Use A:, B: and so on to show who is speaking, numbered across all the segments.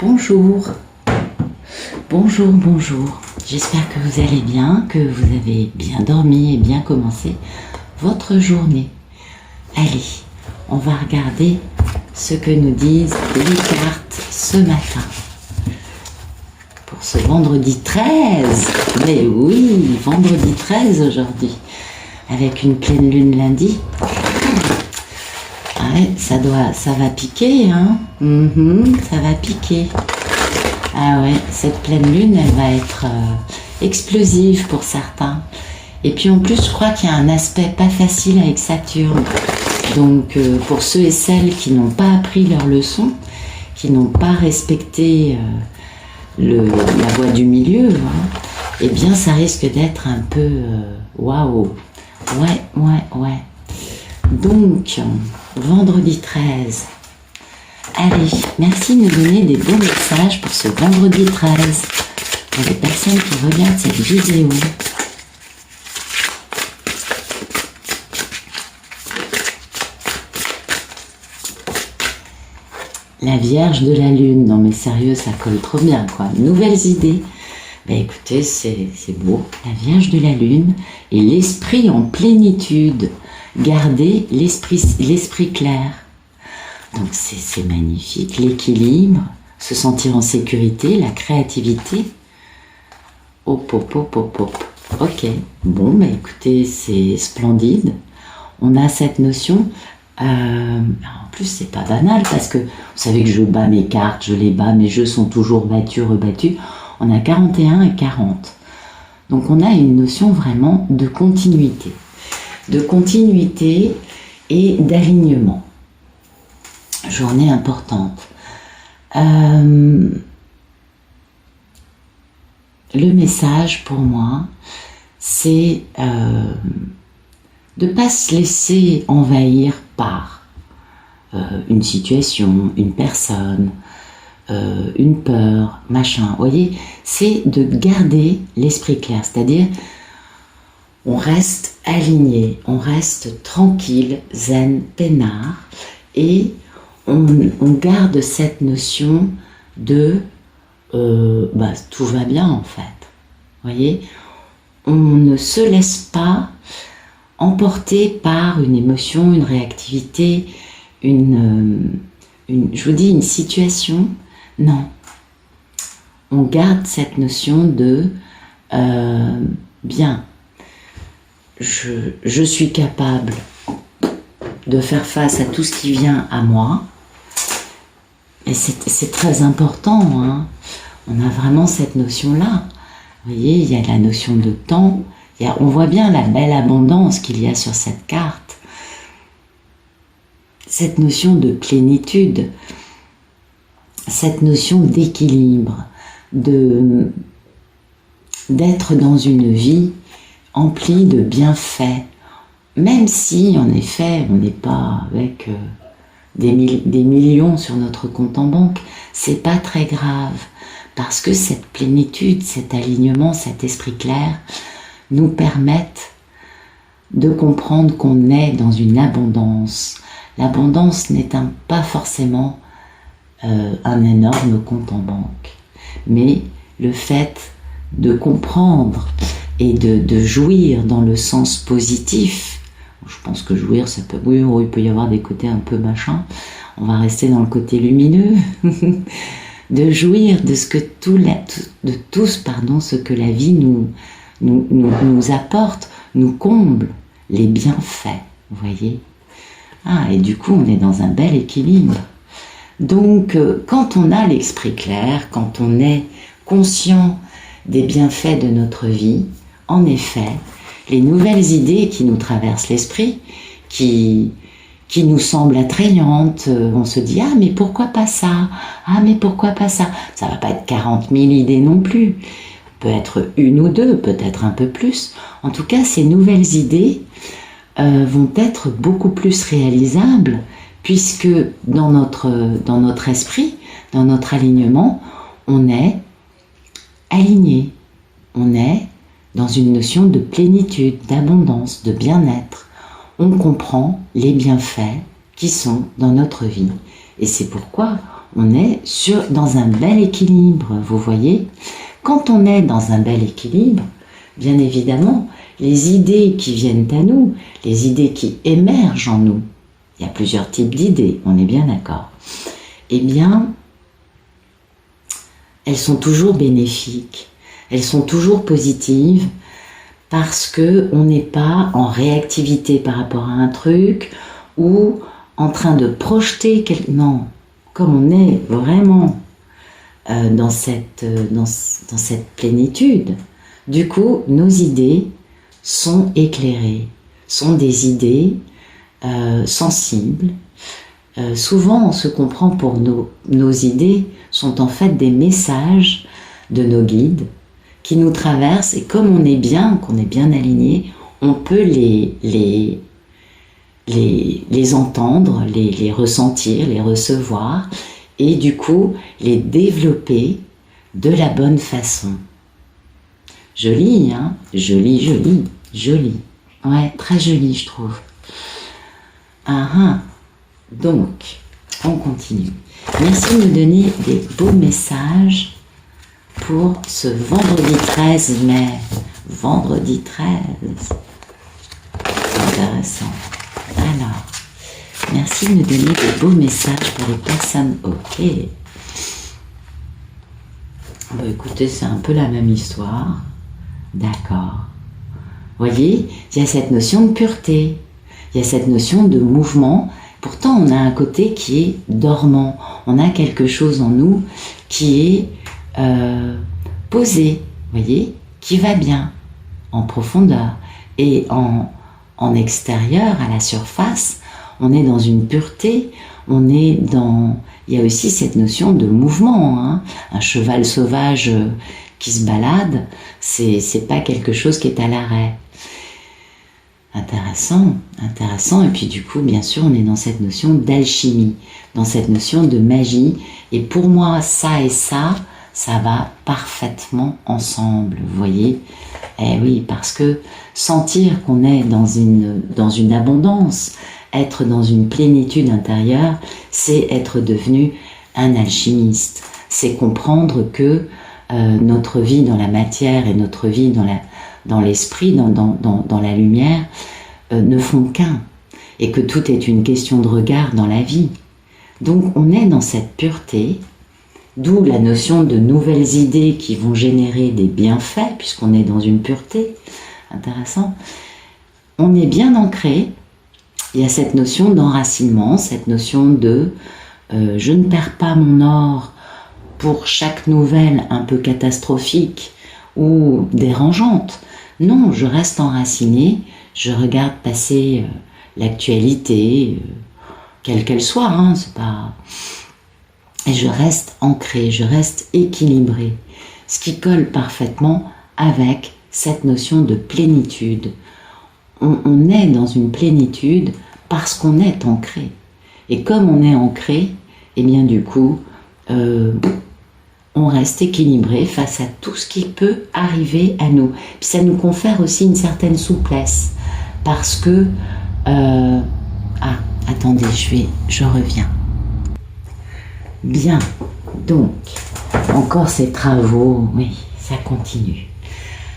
A: Bonjour, bonjour, bonjour. J'espère que vous allez bien, que vous avez bien dormi et bien commencé votre journée. Allez, on va regarder ce que nous disent les cartes ce matin. Pour ce vendredi 13, mais oui, vendredi 13 aujourd'hui, avec une pleine lune lundi. Ouais, ça va piquer, hein. Ça va piquer. Ah ouais, cette pleine lune, elle va être explosive pour certains. Et puis en plus, je crois qu'il y a un aspect pas facile avec Saturne. Donc pour ceux et celles qui n'ont pas appris leur leçon, qui n'ont pas respecté la voie du milieu, hein, eh bien ça risque d'être un peu waouh. Ouais. Donc, vendredi 13. Allez, merci de nous donner des beaux messages pour ce vendredi 13. Pour les personnes qui regardent cette vidéo. La Vierge de la Lune. Non mais sérieux, ça colle trop bien, quoi. Nouvelles idées. Ben écoutez, c'est beau. La Vierge de la Lune et l'esprit en plénitude. Garder l'esprit clair. Donc c'est magnifique. L'équilibre, se sentir en sécurité, la créativité. Hop. Ok. Bon, bah écoutez, c'est splendide. On a cette notion. En plus, c'est pas banal parce que vous savez que je bats mes cartes, je les bats, mes jeux sont toujours battus, rebattus. On a 41 et 40. Donc on a une notion vraiment de continuité. De continuité et d'alignement. Journée importante. Le message pour moi, c'est de ne pas se laisser envahir par une situation, une personne, une peur, machin. Vous voyez, c'est de garder l'esprit clair, c'est-à-dire on reste aligné, on reste tranquille, zen, peinard, et on garde cette notion de tout va bien en fait. Vous voyez, on ne se laisse pas emporter par une émotion, une réactivité, je vous dis une situation. Non, on garde cette notion de bien. Je suis capable de faire face à tout ce qui vient à moi. Et c'est très important, hein. On a vraiment cette notion-là. Vous voyez, il y a la notion de temps. On voit bien la belle abondance qu'il y a sur cette carte. Cette notion de plénitude. Cette notion d'équilibre. D'être dans une vie empli de bienfaits, même si en effet on n'est pas avec des millions sur notre compte en banque, c'est pas très grave, parce que cette plénitude, cet alignement, cet esprit clair nous permettent de comprendre qu'on est dans une abondance. L'abondance n'est pas forcément un énorme compte en banque, mais le fait de comprendre et de jouir dans le sens positif. Je pense que jouir, ça peut, oui, il peut y avoir des côtés un peu machin. On va rester dans le côté lumineux. De jouir de ce que ce que la vie nous apporte, nous comble, les bienfaits, vous voyez. Et du coup, on est dans un bel équilibre. Donc, quand on a l'esprit clair, quand on est conscient des bienfaits de notre vie, en effet, les nouvelles idées qui nous traversent l'esprit, qui nous semblent attrayantes, on se dit « Ah, mais pourquoi pas ça ? Ah, mais pourquoi pas ça ?» Ça ne va pas être 40 000 idées non plus. Peut être une ou deux, peut-être un peu plus. En tout cas, ces nouvelles idées vont être beaucoup plus réalisables, puisque dans notre esprit, dans notre alignement, on est aligné. On est dans une notion de plénitude, d'abondance, de bien-être. On comprend les bienfaits qui sont dans notre vie. Et c'est pourquoi on est dans un bel équilibre, vous voyez. Quand on est dans un bel équilibre, bien évidemment, les idées qui viennent à nous, les idées qui émergent en nous, il y a plusieurs types d'idées, on est bien d'accord, eh bien, elles sont toujours bénéfiques, elles sont toujours positives, parce qu'on n'est pas en réactivité par rapport à un truc, ou en train de projeter non, comme on est vraiment dans cette plénitude, du coup, nos idées sont éclairées, sont des idées sensibles. Souvent, on se comprend pour nos idées sont en fait des messages de nos guides qui nous traversent, et comme on est bien, qu'on est bien aligné, on peut les entendre, les ressentir, les recevoir, et du coup les développer de la bonne façon. Joli, hein? Joli, joli, joli. Ouais, très joli, je trouve. Donc, on continue. Merci de nous donner des beaux messages pour ce vendredi 13 mai. Vendredi 13. Intéressant. Alors, merci de nous donner des beaux messages pour les personnes. Ok. Bon, écoutez, c'est un peu la même histoire. D'accord. Voyez, il y a cette notion de pureté. Il y a cette notion de mouvement. Pourtant, on a un côté qui est dormant. On a quelque chose en nous qui est posé, voyez, qui va bien, en profondeur. Et en extérieur, à la surface, on est dans une pureté, on est dans... Il y a aussi cette notion de mouvement, hein. Un cheval sauvage qui se balade, c'est pas quelque chose qui est à l'arrêt. Intéressant, intéressant. Et puis du coup, bien sûr, on est dans cette notion d'alchimie, dans cette notion de magie. Et pour moi, ça et ça va parfaitement ensemble, vous voyez. Eh oui, parce que sentir qu'on est dans une abondance, être dans une plénitude intérieure, c'est être devenu un alchimiste. C'est comprendre que notre vie dans la matière et notre vie dans l'esprit, dans la lumière, ne font qu'un, et que tout est une question de regard dans la vie. Donc on est dans cette pureté, d'où la notion de nouvelles idées qui vont générer des bienfaits, puisqu'on est dans une pureté. Intéressant. On est bien ancré, il y a cette notion d'enracinement, cette notion de je ne perds pas mon or pour chaque nouvelle un peu catastrophique ou dérangeante. Non, je reste enraciné, je regarde passer l'actualité, quelle qu'elle soit, hein, c'est pas... Et je reste ancré, je reste équilibré, ce qui colle parfaitement avec cette notion de plénitude. On est dans une plénitude parce qu'on est ancré. Et comme on est ancré, et bien du coup, on reste équilibré face à tout ce qui peut arriver à nous. Puis ça nous confère aussi une certaine souplesse, parce que... attendez, je reviens. Bien, donc, encore ces travaux, oui, ça continue.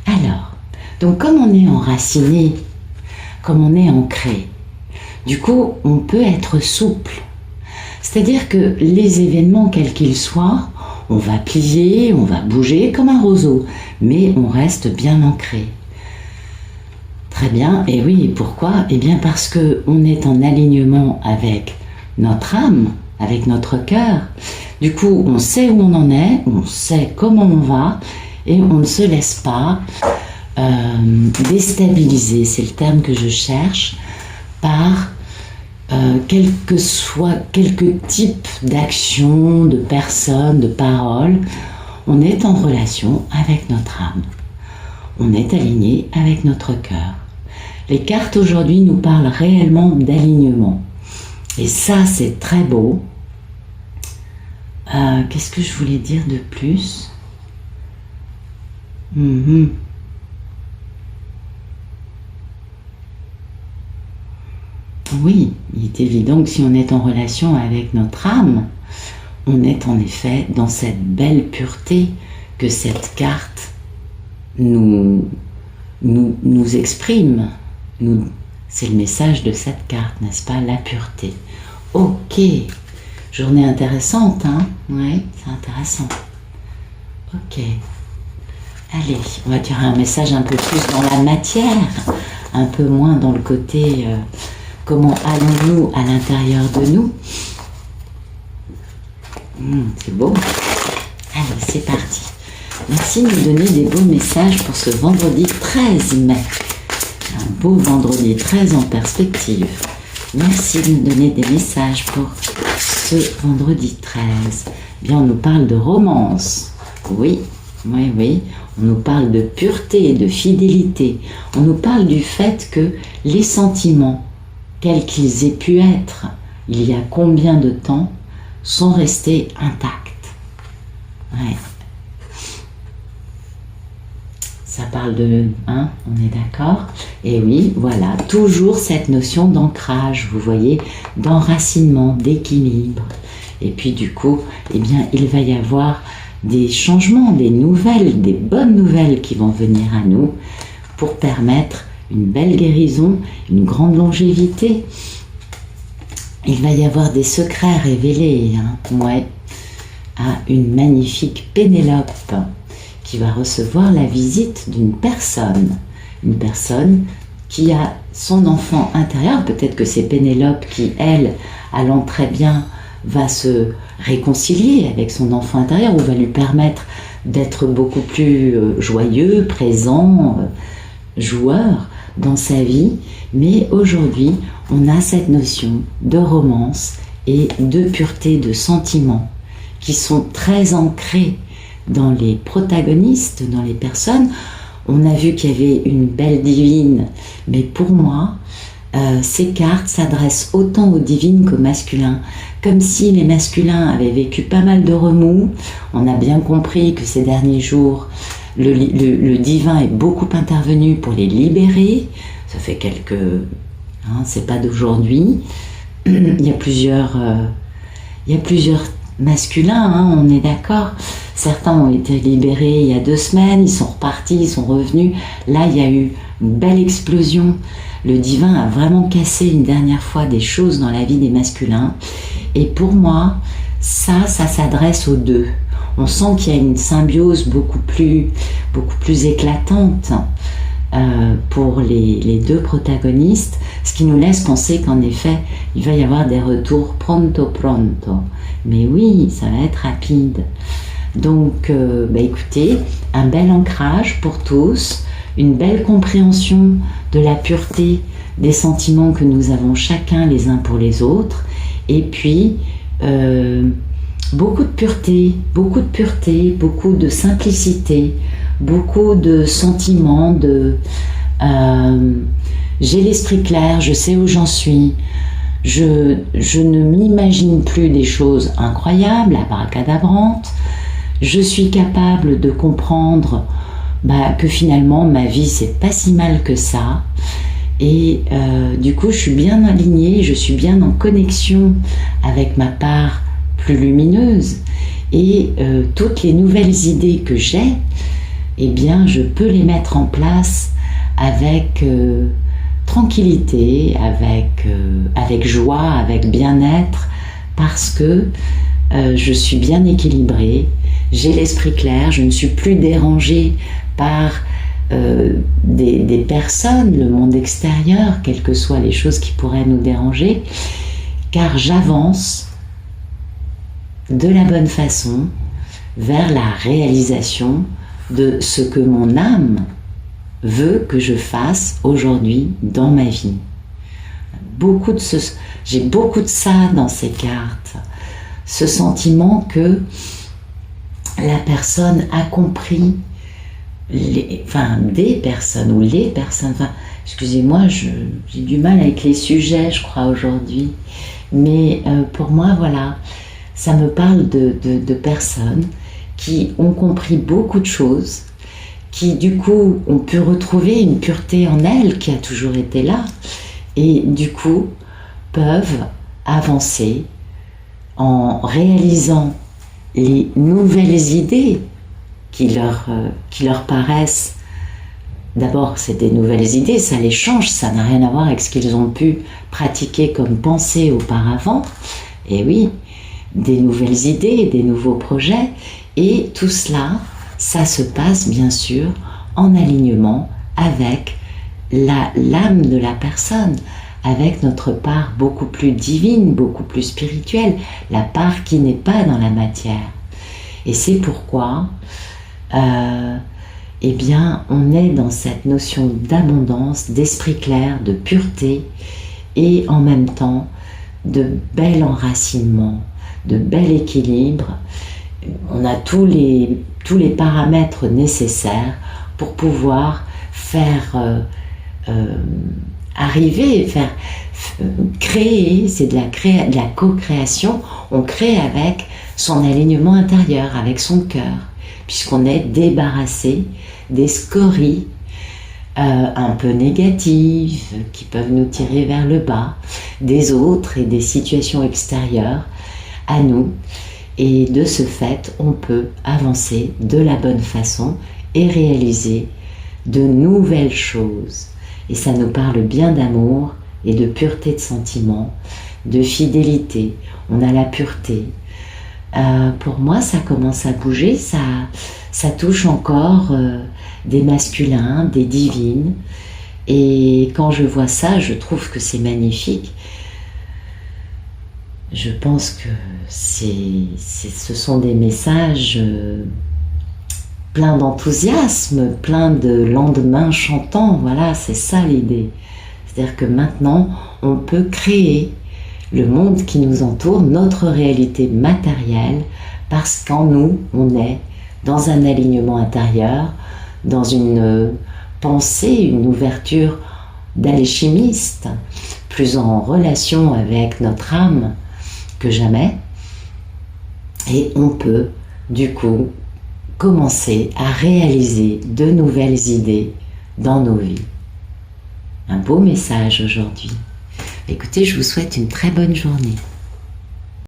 A: Alors, donc comme on est enraciné, comme on est ancré, du coup, on peut être souple. C'est-à-dire que les événements, quels qu'ils soient, on va plier, on va bouger comme un roseau, mais on reste bien ancré. Très bien, et oui, pourquoi? Eh bien parce qu'on est en alignement avec notre âme, avec notre cœur. Du coup, on sait où on en est, on sait comment on va, et on ne se laisse pas déstabiliser, c'est le terme que je cherche, par quelques types d'actions, de personnes, de paroles. On est en relation avec notre âme. On est aligné avec notre cœur. Les cartes aujourd'hui nous parlent réellement d'alignement. Et ça, c'est très beau. Qu'est-ce que je voulais dire de plus? Oui, il est évident que si on est en relation avec notre âme, on est en effet dans cette belle pureté que cette carte nous exprime. C'est le message de cette carte, n'est-ce pas? La pureté. Ok, journée intéressante, hein? Oui, c'est intéressant. Ok. Allez, on va tirer un message un peu plus dans la matière, un peu moins dans le côté comment allons-nous à l'intérieur de nous. C'est beau. Allez, c'est parti. Merci de nous donner des beaux messages pour ce vendredi 13 mai. Un beau vendredi 13 en perspective. Merci de nous donner des messages pour ce vendredi 13. Bien, on nous parle de romance. Oui, oui, oui. On nous parle de pureté, de fidélité. On nous parle du fait que les sentiments, quels qu'ils aient pu être, il y a combien de temps, sont restés intacts. Ouais. Ça parle de... Hein, on est d'accord? Et oui, voilà, toujours cette notion d'ancrage, vous voyez, d'enracinement, d'équilibre. Et puis du coup, eh bien, il va y avoir des changements, des nouvelles, des bonnes nouvelles qui vont venir à nous pour permettre une belle guérison, une grande longévité. Il va y avoir des secrets révélés, hein, ouais, à une magnifique Pénélope qui va recevoir la visite d'une personne qui a son enfant intérieur. Peut-être que c'est Pénélope qui, elle, allant très bien, va se réconcilier avec son enfant intérieur ou va lui permettre d'être beaucoup plus joyeux, présent, joueur dans sa vie. Mais aujourd'hui, on a cette notion de romance et de pureté de sentiments qui sont très ancrés dans les protagonistes, dans les personnes. On a vu qu'il y avait une belle divine, mais pour moi, ces cartes s'adressent autant aux divines qu'aux masculins, comme si les masculins avaient vécu pas mal de remous. On a bien compris que ces derniers jours, le divin est beaucoup intervenu pour les libérer. Ça fait quelques... Hein, c'est pas d'aujourd'hui. Il y a plusieurs masculins, hein, on est d'accord. Certains ont été libérés il y a 2 semaines, ils sont repartis, ils sont revenus. Là, il y a eu une belle explosion. Le divin a vraiment cassé une dernière fois des choses dans la vie des masculins. Et pour moi, ça s'adresse aux deux. On sent qu'il y a une symbiose beaucoup plus éclatante pour les deux protagonistes, ce qui nous laisse penser qu'en effet, il va y avoir des retours pronto. Mais oui, ça va être rapide. Donc, écoutez, un bel ancrage pour tous, une belle compréhension de la pureté des sentiments que nous avons chacun les uns pour les autres, et puis beaucoup de pureté, beaucoup de simplicité, beaucoup de sentiments, j'ai l'esprit clair, je sais où j'en suis, je ne m'imagine plus des choses incroyables, abracadabrantes, je suis capable de comprendre que finalement ma vie c'est pas si mal que ça, et du coup je suis bien alignée, je suis bien en connexion avec ma part plus lumineuse, et toutes les nouvelles idées que j'ai, eh bien je peux les mettre en place avec tranquillité, avec joie, avec bien-être, parce que je suis bien équilibrée, j'ai l'esprit clair, je ne suis plus dérangée par des personnes, le monde extérieur, quelles que soient les choses qui pourraient nous déranger, car j'avance de la bonne façon vers la réalisation de ce que mon âme veut que je fasse aujourd'hui dans ma vie. J'ai beaucoup de ça dans ces cartes, ce sentiment que la personne a compris, des personnes, excusez-moi, j'ai du mal avec les sujets, je crois, aujourd'hui, mais pour moi, voilà, ça me parle de personnes qui ont compris beaucoup de choses, qui du coup ont pu retrouver une pureté en elles qui a toujours été là, et du coup peuvent avancer en réalisant les nouvelles idées qui leur paraissent. D'abord, c'est des nouvelles idées, ça les change, ça n'a rien à voir avec ce qu'ils ont pu pratiquer comme pensée auparavant. Et oui, des nouvelles idées, des nouveaux projets, et tout cela, ça se passe bien sûr en alignement avec l'âme de la personne, avec notre part beaucoup plus divine, beaucoup plus spirituelle, la part qui n'est pas dans la matière. Et c'est pourquoi eh bien, on est dans cette notion d'abondance, d'esprit clair, de pureté et en même temps de bel enracinement, de bel équilibre. On a tous les paramètres nécessaires pour pouvoir faire créer, c'est de la co-création, on crée avec son alignement intérieur, avec son cœur, puisqu'on est débarrassé des scories un peu négatives qui peuvent nous tirer vers le bas, des autres et des situations extérieures à nous. Et de ce fait, on peut avancer de la bonne façon et réaliser de nouvelles choses. Et ça nous parle bien d'amour et de pureté de sentiment, de fidélité. On a la pureté. Pour moi, ça commence à bouger, ça touche encore des masculins, des divines. Et quand je vois ça, je trouve que c'est magnifique. Je pense que ce sont des messages pleins d'enthousiasme, pleins de lendemain chantant. Voilà, c'est ça l'idée. C'est-à-dire que maintenant, on peut créer le monde qui nous entoure, notre réalité matérielle, parce qu'en nous, on est dans un alignement intérieur, dans une pensée, une ouverture d'alchimiste, plus en relation avec notre âme que jamais. Et on peut, du coup, commencer à réaliser de nouvelles idées dans nos vies. Un beau message aujourd'hui. Écoutez, je vous souhaite une très bonne journée.